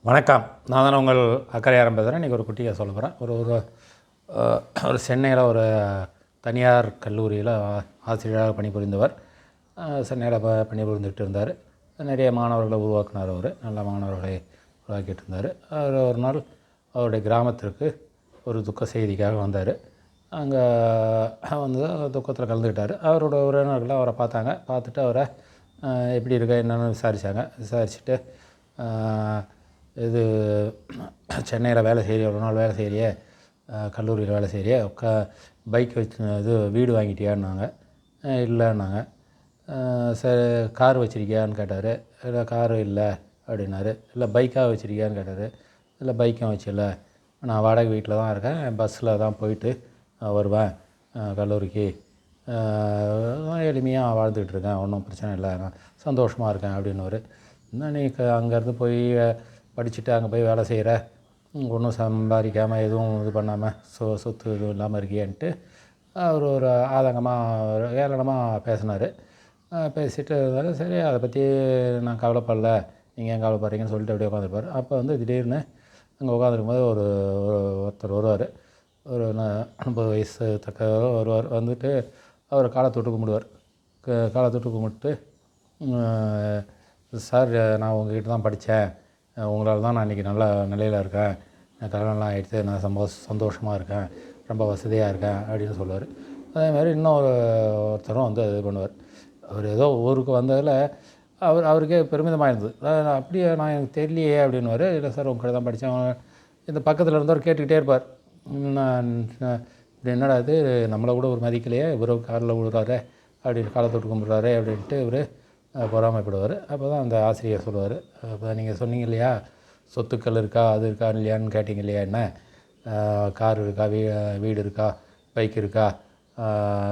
வணக்கம். நான் தான் உங்கள் அக்கறையாரம் பேசுகிறேன். இன்றைக்கி ஒரு குட்டியை சொல்ல போகிறேன். ஒரு சென்னையில் ஒரு தனியார் கல்லூரியில் ஆசிரியராக பணிபுரிந்தவர். சென்னையில் பணிபுரிந்துட்டு இருந்தார். நிறைய மாணவர்களை உருவாக்கினார். நல்ல மாணவர்களை உருவாக்கிட்டு இருந்தார். அவர் ஒரு நாள் அவருடைய கிராமத்திற்கு ஒரு துக்க செய்திக்காக வந்தார். அங்கே வந்து துக்கத்தில் கலந்துக்கிட்டார். அவரோட உறவினர்கள் அவரை பார்த்துட்டு அவரை எப்படி இருக்க என்னென்னு விசாரிச்சுட்டு இது சென்னையில் வேலை செய்கிறிய, ஒரு நாள் வேலை செய்கிறியே, கல்லூரியில் வேலை செய்கிறிய, பைக் வச்சு வீடு வாங்கிட்டியான்னாங்க. இல்லைன்னாங்க. சரி, கார் வச்சுருக்கியான்னு கேட்டார். இல்லை, காரு இல்லை அப்படின்னாரு. இல்லை, பைக்காக வச்சுருக்கியான்னு கேட்டார். இல்லை, பைக்கும் வச்சில்ல, நான் வாடகை வீட்டில் தான் இருக்கேன், பஸ்ஸில் தான் போயிட்டு வருவேன் கல்லூரிக்கு, எளிமையாக வாழ்ந்துக்கிட்டு இருக்கேன், ஒன்றும் பிரச்சனை இல்லை, நான் சந்தோஷமாக இருக்கேன் அப்படின்னுவார். இன்னும் நீ அங்கேருந்து போய் படிச்சுட்டு அங்கே போய் வேலை செய்கிற, ஒன்றும் சம்பாதிக்காமல் எதுவும் இது பண்ணாமல் சொத்து எதுவும் இல்லாமல் இருக்கியன்ட்டு அவர் ஒரு ஆதங்கமாக ஏளனமாக பேசினார். பேசிட்டு இருந்தார். சரி, அதை பற்றி நான் கவலைப்படல, நீங்கள் ஏன் கவலைப்படுறீங்கன்னு சொல்லிட்டு அப்படியே உட்காந்துருப்பார். அப்போ வந்து திடீர்னு அங்கே உட்காந்துருக்கும்போது ஒருத்தர் வருவார். ஒரு 50 வயசு தக்கவர் வருவார். வந்துட்டு அவர் காலை தொட்டு கும்பிடுவார். காலை தொட்டு கும்பிட்டு, சார், நான் உங்கள்கிட்ட தான் படித்தேன், உங்களால் தான் நான் இன்றைக்கி நல்ல நிலையில் இருக்கேன், என் கல்யாணம்லாம் ஆகிடுச்சு, நான் சந்தோஷமாக இருக்கேன், ரொம்ப வசதியாக இருக்கேன் அப்படின்னு சொல்லுவார். அதேமாதிரி ஒருத்தரும் வந்து இது பண்ணுவார். அவர் ஏதோ ஊருக்கு வந்ததில் அவருக்கே பெருமிதமாக இருந்தது. அப்படியே நான் எனக்கு தெரியலையே அப்படின்னுவார். இல்லை சார், உங்கள்கிட்ட தான் படித்தேன். இந்த பக்கத்தில் இருந்தவர் கேட்டுக்கிட்டே இருப்பார். நான் இப்படி என்னடா இது, நம்மளை கூட ஒரு மதிக்கலையே, இவர் காலில் விழுறாரு அப்படின்னு, காலை தொட்டு கும்பிட்றாரு அப்படின்ட்டு இவர் பொறாமைப்படுவார். அப்போ தான் அந்த ஆசிரியர் சொல்லுவார், இப்போ நீங்கள் சொன்னீங்க இல்லையா, சொத்துக்கள் இருக்கா, அது இருக்கா இல்லையான்னு கேட்டிங்க இல்லையா, என்ன கார் இருக்கா, வீடு இருக்கா, பைக் இருக்கா,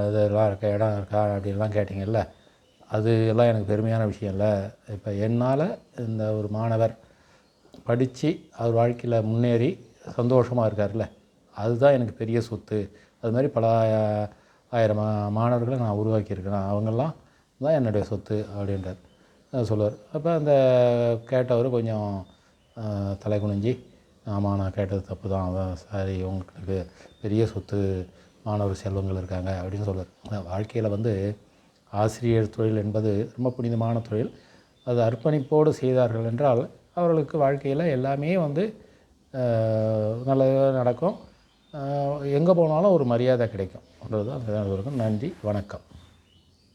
இதெல்லாம் இருக்கா, இடம் இருக்கா அப்படின்லாம் கேட்டிங்கல்ல, அது எல்லாம் எனக்கு பெருமையான விஷயம் இல்லை. இப்போ என்னால் இந்த ஒரு மாணவர் படித்து அவர் வாழ்க்கையில் முன்னேறி சந்தோஷமாக இருக்கார்ல, அதுதான் எனக்கு பெரிய சொத்து. அது மாதிரி பல ஆயிரம் மாணவர்களை நான் உருவாக்கியிருக்கிறேன், அவங்கெல்லாம் தான் என்னுடைய சொத்து அப்படின்றார் சொல்லுவார். அப்போ அந்த கேட்டவர் கொஞ்சம் தலை குனிஞ்சி, ஆமாம், நான் கேட்டது தப்பு தான், அதான் சாரி, உங்களுக்கு பெரிய சொத்து மாணவர் செல்வங்கள் இருக்காங்க அப்படின்னு சொல்லுவார். வாழ்க்கையில் வந்து ஆசிரியர் தொழில் என்பது ரொம்ப புனிதமான தொழில். அது அர்ப்பணிப்போடு செய்தார்கள் என்றால் அவர்களுக்கு வாழ்க்கையில் எல்லாமே வந்து நல்லதாக நடக்கும். எங்கே போனாலும் ஒரு மரியாதை கிடைக்கும். அதுதான். நன்றி, வணக்கம்.